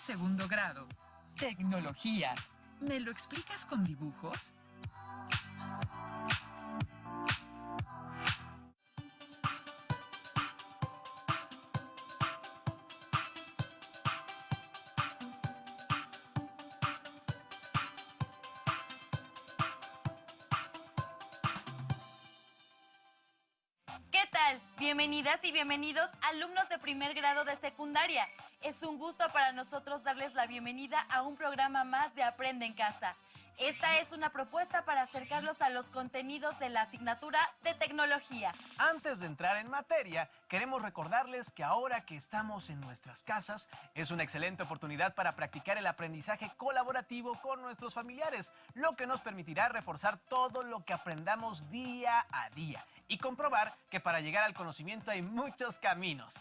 segundo grado. Tecnología. ¿Me lo explicas con dibujos? ¿Qué tal? Bienvenidas y bienvenidos alumnos de primer grado de secundaria. Es un gusto para nosotros darles la bienvenida a un programa más de Aprende en Casa. Esta es una propuesta para acercarlos a los contenidos de la asignatura de tecnología. Antes de entrar en materia, queremos recordarles que ahora que estamos en nuestras casas, es una excelente oportunidad para practicar el aprendizaje colaborativo con nuestros familiares, lo que nos permitirá reforzar todo lo que aprendamos día a día y comprobar que para llegar al conocimiento hay muchos caminos.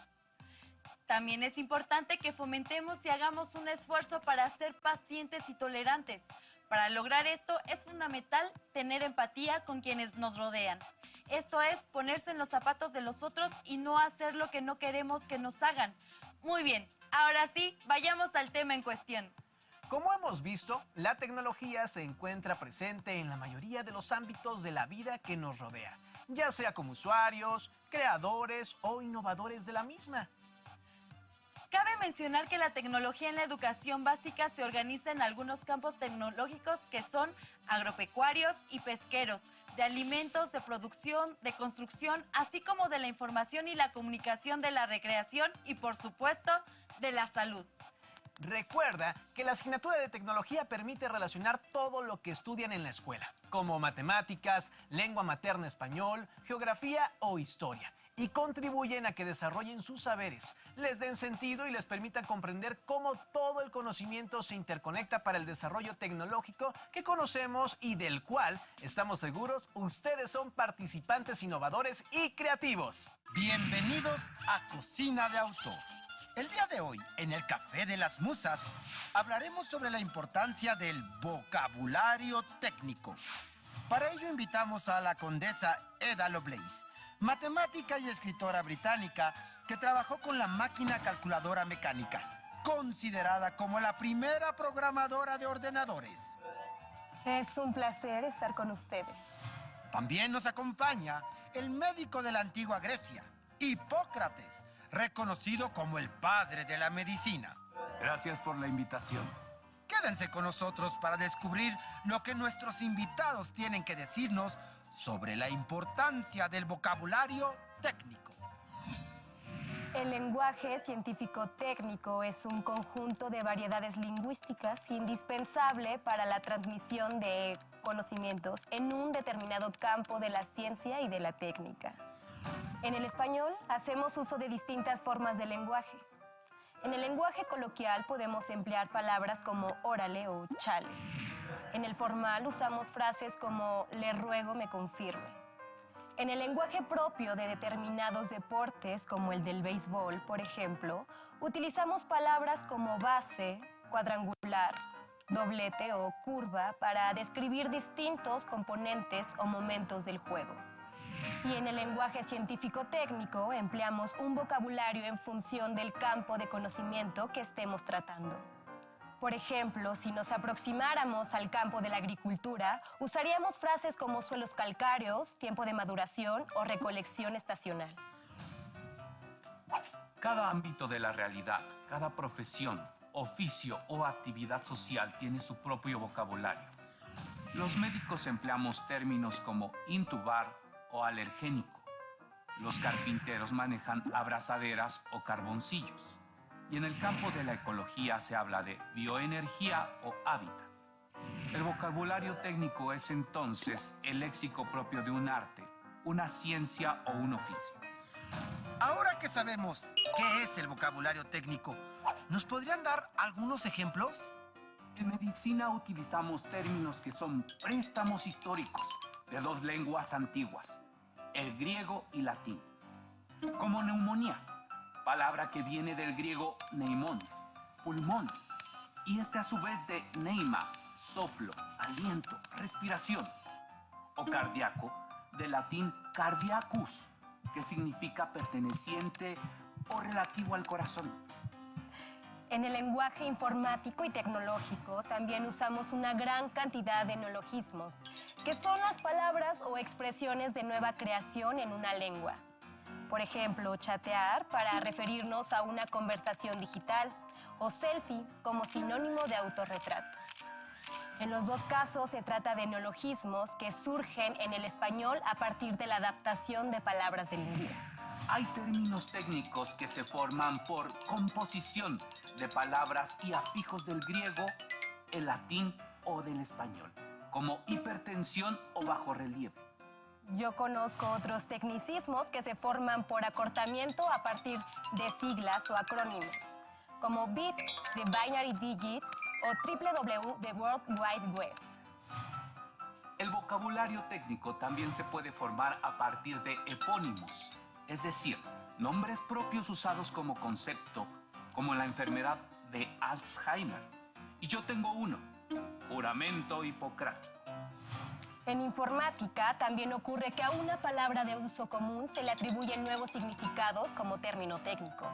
También es importante que fomentemos y hagamos un esfuerzo para ser pacientes y tolerantes. Para lograr esto es fundamental tener empatía con quienes nos rodean. Esto es ponerse en los zapatos de los otros y no hacer lo que no queremos que nos hagan. Muy bien, ahora sí, vayamos al tema en cuestión. Como hemos visto, la tecnología se encuentra presente en la mayoría de los ámbitos de la vida que nos rodea, ya sea como usuarios, creadores o innovadores de la misma. Cabe mencionar que la tecnología en la educación básica se organiza en algunos campos tecnológicos que son agropecuarios y pesqueros, de alimentos, de producción, de construcción, así como de la información y la comunicación, de la recreación y, por supuesto, de la salud. Recuerda que la asignatura de tecnología permite relacionar todo lo que estudian en la escuela, como matemáticas, lengua materna español, geografía o historia, y contribuyen a que desarrollen sus saberes, les den sentido y les permitan comprender cómo todo el conocimiento se interconecta para el desarrollo tecnológico que conocemos y del cual, estamos seguros, ustedes son participantes innovadores y creativos. Bienvenidos a Cocina de Autor. El día de hoy, en el Café de las Musas, hablaremos sobre la importancia del vocabulario técnico. Para ello invitamos a la condesa Ada Lovelace, matemática y escritora británica que trabajó con la máquina calculadora mecánica, considerada como la primera programadora de ordenadores. Es un placer estar con ustedes. También nos acompaña el médico de la antigua Grecia, Hipócrates, reconocido como el padre de la medicina. Gracias por la invitación. Quédense con nosotros para descubrir lo que nuestros invitados tienen que decirnos sobre la importancia del vocabulario técnico. El lenguaje científico-técnico es un conjunto de variedades lingüísticas indispensable para la transmisión de conocimientos en un determinado campo de la ciencia y de la técnica. En el español hacemos uso de distintas formas de lenguaje. En el lenguaje coloquial podemos emplear palabras como órale o chale. En el formal usamos frases como le ruego me confirme. En el lenguaje propio de determinados deportes, como el del béisbol, por ejemplo, utilizamos palabras como base, cuadrangular, doblete o curva para describir distintos componentes o momentos del juego. Y en el lenguaje científico-técnico empleamos un vocabulario en función del campo de conocimiento que estemos tratando. Por ejemplo, si nos aproximáramos al campo de la agricultura, usaríamos frases como suelos calcáreos, tiempo de maduración o recolección estacional. Cada ámbito de la realidad, cada profesión, oficio o actividad social tiene su propio vocabulario. Los médicos empleamos términos como intubar o alergénico. Los carpinteros manejan abrazaderas o carboncillos. Y en el campo de la ecología se habla de bioenergía o hábitat. El vocabulario técnico es entonces el léxico propio de un arte, una ciencia o un oficio. Ahora que sabemos qué es el vocabulario técnico, ¿nos podrían dar algunos ejemplos? En medicina utilizamos términos que son préstamos históricos de dos lenguas antiguas, el griego y latín, como neumonía, palabra que viene del griego neimón, pulmón, y a su vez de neima, soplo, aliento, respiración, o cardíaco, del latín cardiacus, que significa perteneciente o relativo al corazón. En el lenguaje informático y tecnológico también usamos una gran cantidad de neologismos, que son las palabras o expresiones de nueva creación en una lengua. Por ejemplo, chatear para referirnos a una conversación digital o selfie como sinónimo de autorretrato. En los dos casos se trata de neologismos que surgen en el español a partir de la adaptación de palabras del inglés. Hay términos técnicos que se forman por composición de palabras y afijos del griego, el latín o del español, como hipertensión o bajorrelieve. Yo conozco otros tecnicismos que se forman por acortamiento a partir de siglas o acrónimos, como bit de binary digit o www de World Wide Web. El vocabulario técnico también se puede formar a partir de epónimos, es decir, nombres propios usados como concepto, como la enfermedad de Alzheimer. Y yo tengo uno, juramento hipocrático. En informática también ocurre que a una palabra de uso común se le atribuyen nuevos significados como término técnico.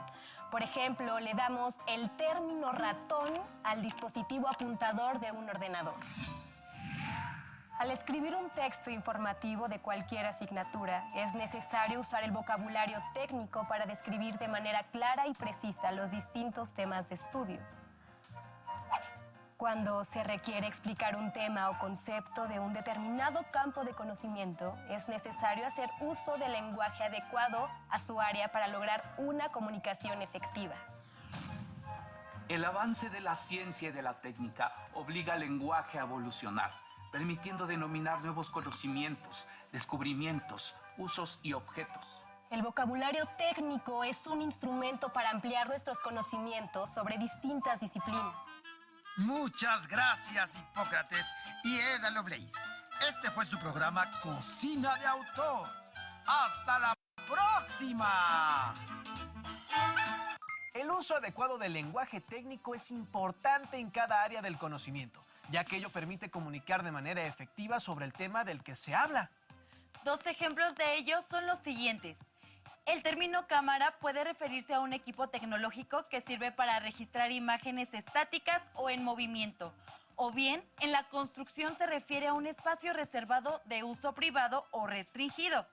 Por ejemplo, le damos el término ratón al dispositivo apuntador de un ordenador. Al escribir un texto informativo de cualquier asignatura, es necesario usar el vocabulario técnico para describir de manera clara y precisa los distintos temas de estudio. Cuando se requiere explicar un tema o concepto de un determinado campo de conocimiento, es necesario hacer uso del lenguaje adecuado a su área para lograr una comunicación efectiva. El avance de la ciencia y de la técnica obliga al lenguaje a evolucionar, permitiendo denominar nuevos conocimientos, descubrimientos, usos y objetos. El vocabulario técnico es un instrumento para ampliar nuestros conocimientos sobre distintas disciplinas. Muchas gracias, Hipócrates y Eda Lovelace. Este fue su programa Cocina de Autor. ¡Hasta la próxima! El uso adecuado del lenguaje técnico es importante en cada área del conocimiento, ya que ello permite comunicar de manera efectiva sobre el tema del que se habla. Dos ejemplos de ello son los siguientes. El término cámara puede referirse a un equipo tecnológico que sirve para registrar imágenes estáticas o en movimiento. O bien, en la construcción se refiere a un espacio reservado de uso privado o restringido.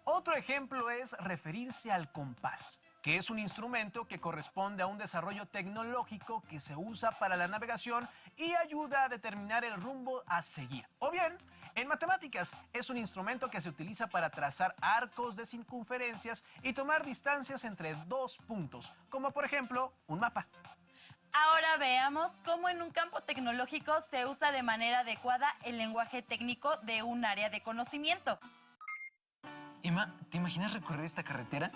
Otro ejemplo es referirse al compás, que es un instrumento que corresponde a un desarrollo tecnológico que se usa para la navegación y ayuda a determinar el rumbo a seguir. O bien, en matemáticas, es un instrumento que se utiliza para trazar arcos de circunferencias y tomar distancias entre dos puntos, como por ejemplo, un mapa. Ahora veamos cómo en un campo tecnológico se usa de manera adecuada el lenguaje técnico de un área de conocimiento. Emma, ¿te imaginas recorrer esta carretera?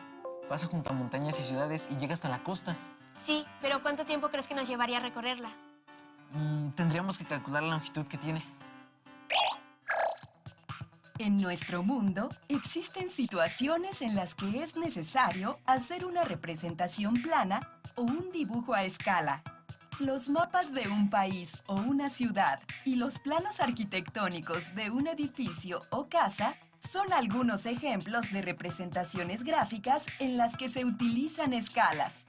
Pasa junto a montañas y ciudades y llega hasta la costa. Sí, pero ¿cuánto tiempo crees que nos llevaría a recorrerla? Tendríamos que calcular la longitud que tiene. En nuestro mundo existen situaciones en las que es necesario hacer una representación plana o un dibujo a escala. Los mapas de un país o una ciudad y los planos arquitectónicos de un edificio o casa son algunos ejemplos de representaciones gráficas en las que se utilizan escalas.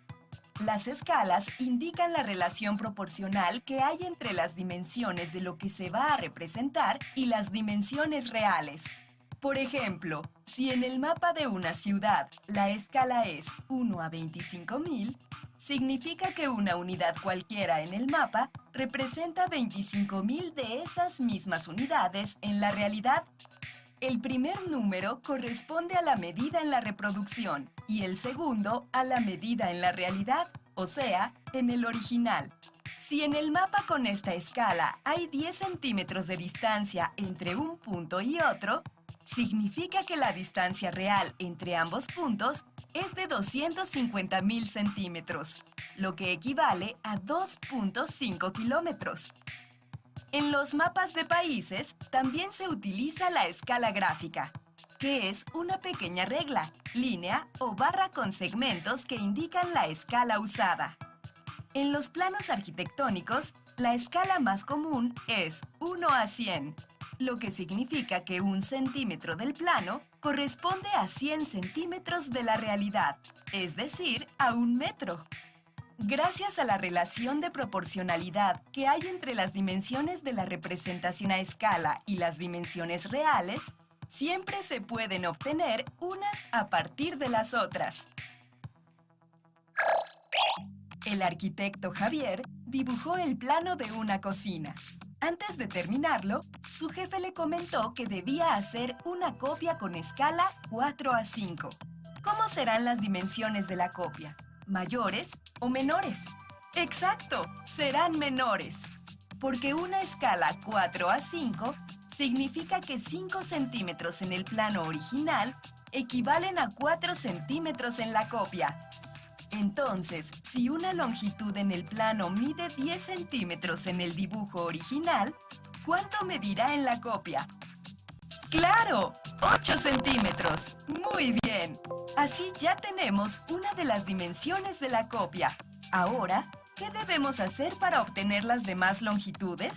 Las escalas indican la relación proporcional que hay entre las dimensiones de lo que se va a representar y las dimensiones reales. Por ejemplo, si en el mapa de una ciudad la escala es 1 a 25.000, significa que una unidad cualquiera en el mapa representa 25.000 de esas mismas unidades en la realidad. El primer número corresponde a la medida en la reproducción y el segundo a la medida en la realidad, o sea, en el original. Si en el mapa con esta escala hay 10 centímetros de distancia entre un punto y otro, significa que la distancia real entre ambos puntos es de 250.000 centímetros, lo que equivale a 2.5 kilómetros. En los mapas de países también se utiliza la escala gráfica, que es una pequeña regla, línea o barra con segmentos que indican la escala usada. En los planos arquitectónicos, la escala más común es 1 a 100, lo que significa que 1 centímetro del plano corresponde a 100 centímetros de la realidad, es decir, a 1 metro. Gracias a la relación de proporcionalidad que hay entre las dimensiones de la representación a escala y las dimensiones reales, siempre se pueden obtener unas a partir de las otras. El arquitecto Javier dibujó el plano de una cocina. Antes de terminarlo, su jefe le comentó que debía hacer una copia con escala 4:5. ¿Cómo serán las dimensiones de la copia? ¿Mayores o menores? ¡Exacto! Serán menores. Porque una escala 4:5 significa que 5 centímetros en el plano original equivalen a 4 centímetros en la copia. Entonces, si una longitud en el plano mide 10 centímetros en el dibujo original, ¿cuánto medirá en la copia? ¡Claro! 8 centímetros. Muy bien. Así ya tenemos una de las dimensiones de la copia. Ahora, ¿qué debemos hacer para obtener las demás longitudes?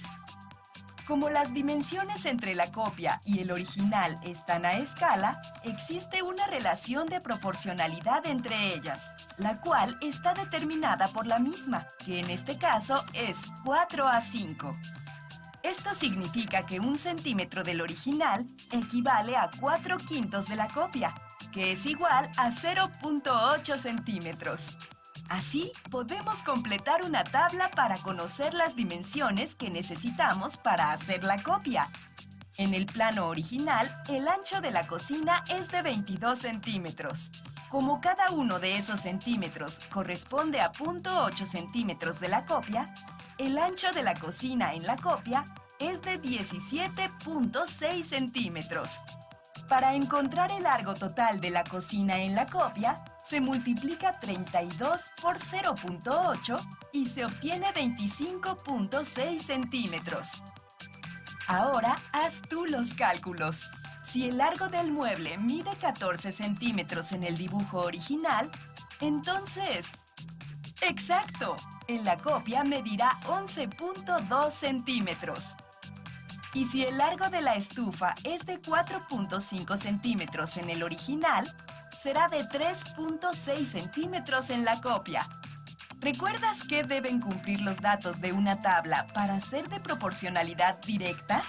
Como las dimensiones entre la copia y el original están a escala, existe una relación de proporcionalidad entre ellas, la cual está determinada por la misma, que en este caso es 4:5. Esto significa que 1 centímetro del original equivale a 4/5 de la copia, que es igual a 0.8 centímetros. Así, podemos completar una tabla para conocer las dimensiones que necesitamos para hacer la copia. En el plano original, el ancho de la cocina es de 22 centímetros. Como cada uno de esos centímetros corresponde a 0.8 centímetros de la copia, el ancho de la cocina en la copia es de 17.6 centímetros. Para encontrar el largo total de la cocina en la copia, se multiplica 32 por 0.8 y se obtiene 25.6 centímetros. Ahora haz tú los cálculos. Si el largo del mueble mide 14 centímetros en el dibujo original, entonces... ¡Exacto! En la copia medirá 11.2 centímetros. Y si el largo de la estufa es de 4.5 centímetros en el original, será de 3.6 centímetros en la copia. ¿Recuerdas qué deben cumplir los datos de una tabla para ser de proporcionalidad directa?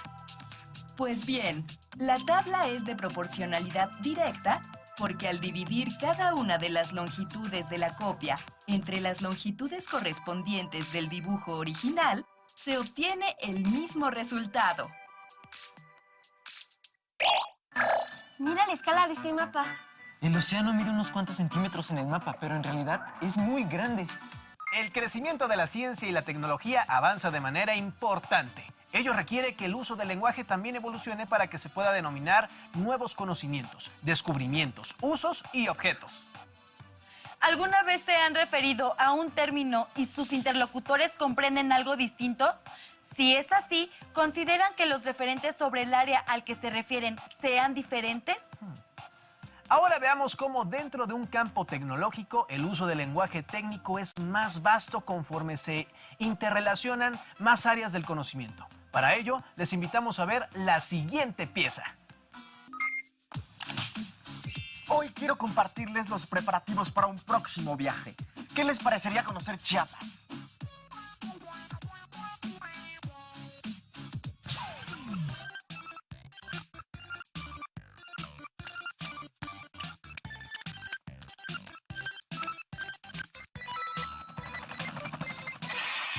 Pues bien, la tabla es de proporcionalidad directa porque al dividir cada una de las longitudes de la copia entre las longitudes correspondientes del dibujo original, se obtiene el mismo resultado. Mira la escala de este mapa. El océano mide unos cuantos centímetros en el mapa, pero en realidad es muy grande. El crecimiento de la ciencia y la tecnología avanza de manera importante. Ello requiere que el uso del lenguaje también evolucione para que se pueda denominar nuevos conocimientos, descubrimientos, usos y objetos. ¿Alguna vez se han referido a un término y sus interlocutores comprenden algo distinto? Si es así, ¿consideran que los referentes sobre el área al que se refieren sean diferentes? Ahora veamos cómo dentro de un campo tecnológico el uso del lenguaje técnico es más vasto conforme se interrelacionan más áreas del conocimiento. Para ello, les invitamos a ver la siguiente pieza. Hoy quiero compartirles los preparativos para un próximo viaje. ¿Qué les parecería conocer Chiapas?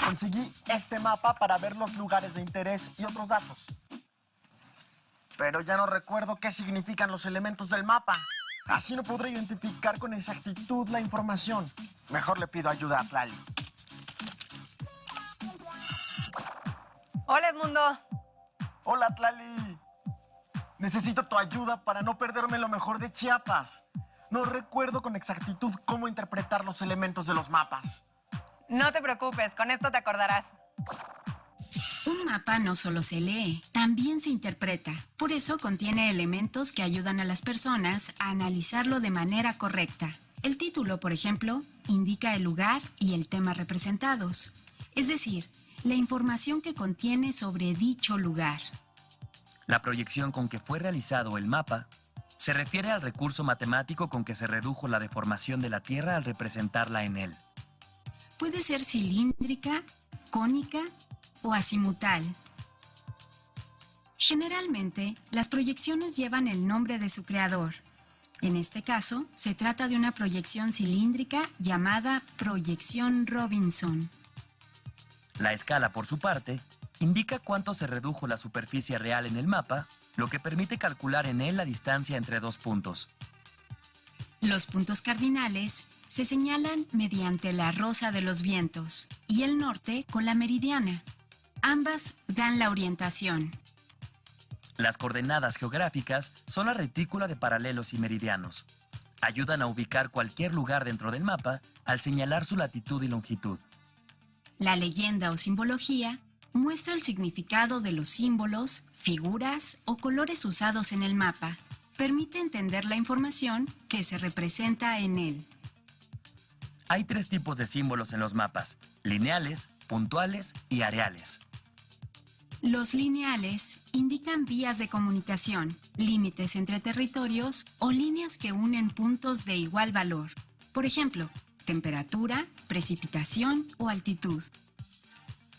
Conseguí este mapa para ver los lugares de interés y otros datos. Pero ya no recuerdo qué significan los elementos del mapa. Así no podré identificar con exactitud la información. Mejor le pido ayuda a Tlali. Hola, Edmundo. Hola, Tlali. Necesito tu ayuda para no perderme lo mejor de Chiapas. No recuerdo con exactitud cómo interpretar los elementos de los mapas. No te preocupes, con esto te acordarás. Un mapa no solo se lee, también se interpreta. Por eso contiene elementos que ayudan a las personas a analizarlo de manera correcta. El título, por ejemplo, indica el lugar y el tema representados, es decir, la información que contiene sobre dicho lugar. La proyección con que fue realizado el mapa se refiere al recurso matemático con que se redujo la deformación de la Tierra al representarla en él. Puede ser cilíndrica, cónica o azimutal. Generalmente, las proyecciones llevan el nombre de su creador. En este caso, se trata de una proyección cilíndrica llamada proyección Robinson. La escala, por su parte, indica cuánto se redujo la superficie real en el mapa, lo que permite calcular en él la distancia entre dos puntos. Los puntos cardinales se señalan mediante la rosa de los vientos y el norte con la meridiana. Ambas dan la orientación. Las coordenadas geográficas son la retícula de paralelos y meridianos. Ayudan a ubicar cualquier lugar dentro del mapa al señalar su latitud y longitud. La leyenda o simbología muestra el significado de los símbolos, figuras o colores usados en el mapa. Permite entender la información que se representa en él. Hay 3 tipos de símbolos en los mapas: lineales, puntuales y areales. Los lineales indican vías de comunicación, límites entre territorios o líneas que unen puntos de igual valor. Por ejemplo, temperatura, precipitación o altitud.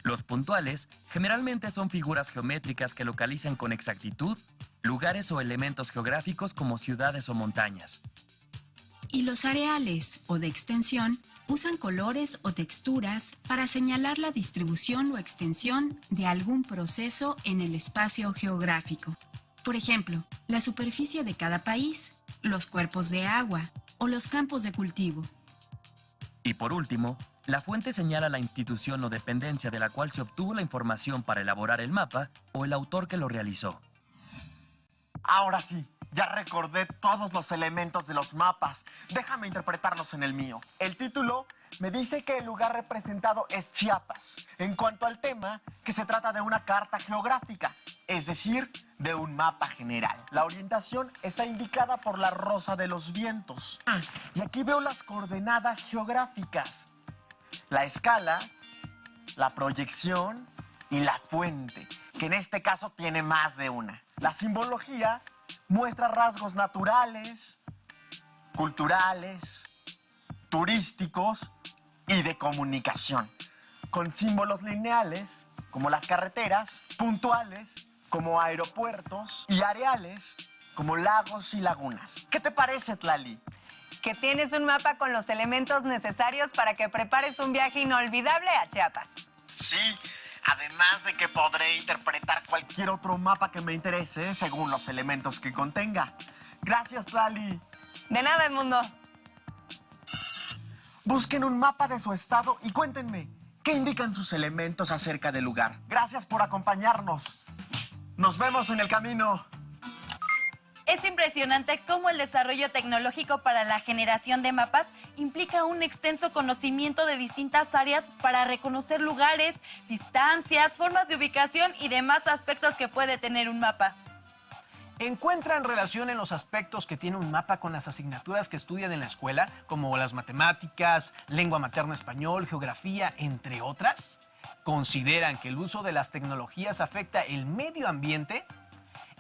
Los puntuales generalmente son figuras geométricas que localizan con exactitud lugares o elementos geográficos como ciudades o montañas. Y los areales o de extensión usan colores o texturas para señalar la distribución o extensión de algún proceso en el espacio geográfico. Por ejemplo, la superficie de cada país, los cuerpos de agua o los campos de cultivo. Y por último, la fuente señala la institución o dependencia de la cual se obtuvo la información para elaborar el mapa o el autor que lo realizó. Ahora sí, ya recordé todos los elementos de los mapas. Déjame interpretarlos en el mío. El título me dice que el lugar representado es Chiapas. En cuanto al tema, que se trata de una carta geográfica, es decir, de un mapa general. La orientación está indicada por la rosa de los vientos. Y aquí veo las coordenadas geográficas: la escala, la proyección y la fuente, que en este caso tiene más de una. La simbología muestra rasgos naturales, culturales, turísticos y de comunicación, con símbolos lineales, como las carreteras, puntuales, como aeropuertos, y areales, como lagos y lagunas. ¿Qué te parece, Tlali? Que tienes un mapa con los elementos necesarios para que prepares un viaje inolvidable a Chiapas. Sí, además de que podré interpretar cualquier otro mapa que me interese según los elementos que contenga. Gracias, Tlali. De nada, Edmundo. Busquen un mapa de su estado y cuéntenme qué indican sus elementos acerca del lugar. Gracias por acompañarnos. Nos vemos en el camino. Es impresionante cómo el desarrollo tecnológico para la generación de mapas implica un extenso conocimiento de distintas áreas para reconocer lugares, distancias, formas de ubicación y demás aspectos que puede tener un mapa. ¿Encuentran relación en los aspectos que tiene un mapa con las asignaturas que estudian en la escuela, como las matemáticas, lengua materna español, geografía, entre otras? ¿Consideran que el uso de las tecnologías afecta el medio ambiente?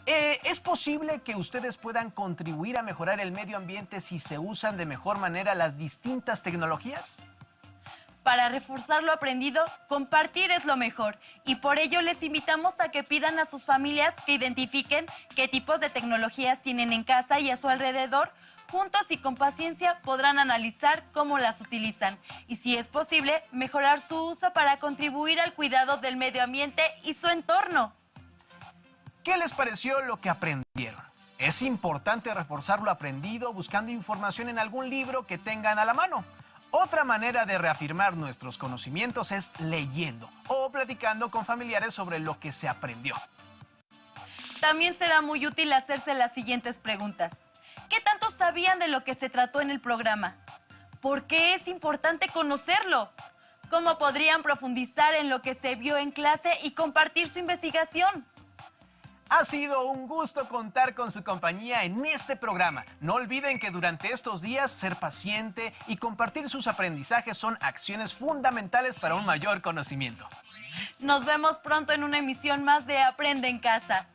¿Es posible que ustedes puedan contribuir a mejorar el medio ambiente si se usan de mejor manera las distintas tecnologías? Para reforzar lo aprendido, compartir es lo mejor, y por ello les invitamos a que pidan a sus familias que identifiquen qué tipos de tecnologías tienen en casa y a su alrededor. Juntos y con paciencia podrán analizar cómo las utilizan y, si es posible, mejorar su uso para contribuir al cuidado del medio ambiente y su entorno. ¿Qué les pareció lo que aprendieron? Es importante reforzar lo aprendido buscando información en algún libro que tengan a la mano. Otra manera de reafirmar nuestros conocimientos es leyendo o platicando con familiares sobre lo que se aprendió. También será muy útil hacerse las siguientes preguntas. ¿Qué tanto sabían de lo que se trató en el programa? ¿Por qué es importante conocerlo? ¿Cómo podrían profundizar en lo que se vio en clase y compartir su investigación? Ha sido un gusto contar con su compañía en este programa. No olviden que durante estos días ser paciente y compartir sus aprendizajes son acciones fundamentales para un mayor conocimiento. Nos vemos pronto en una emisión más de Aprende en Casa.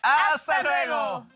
¡Hasta luego!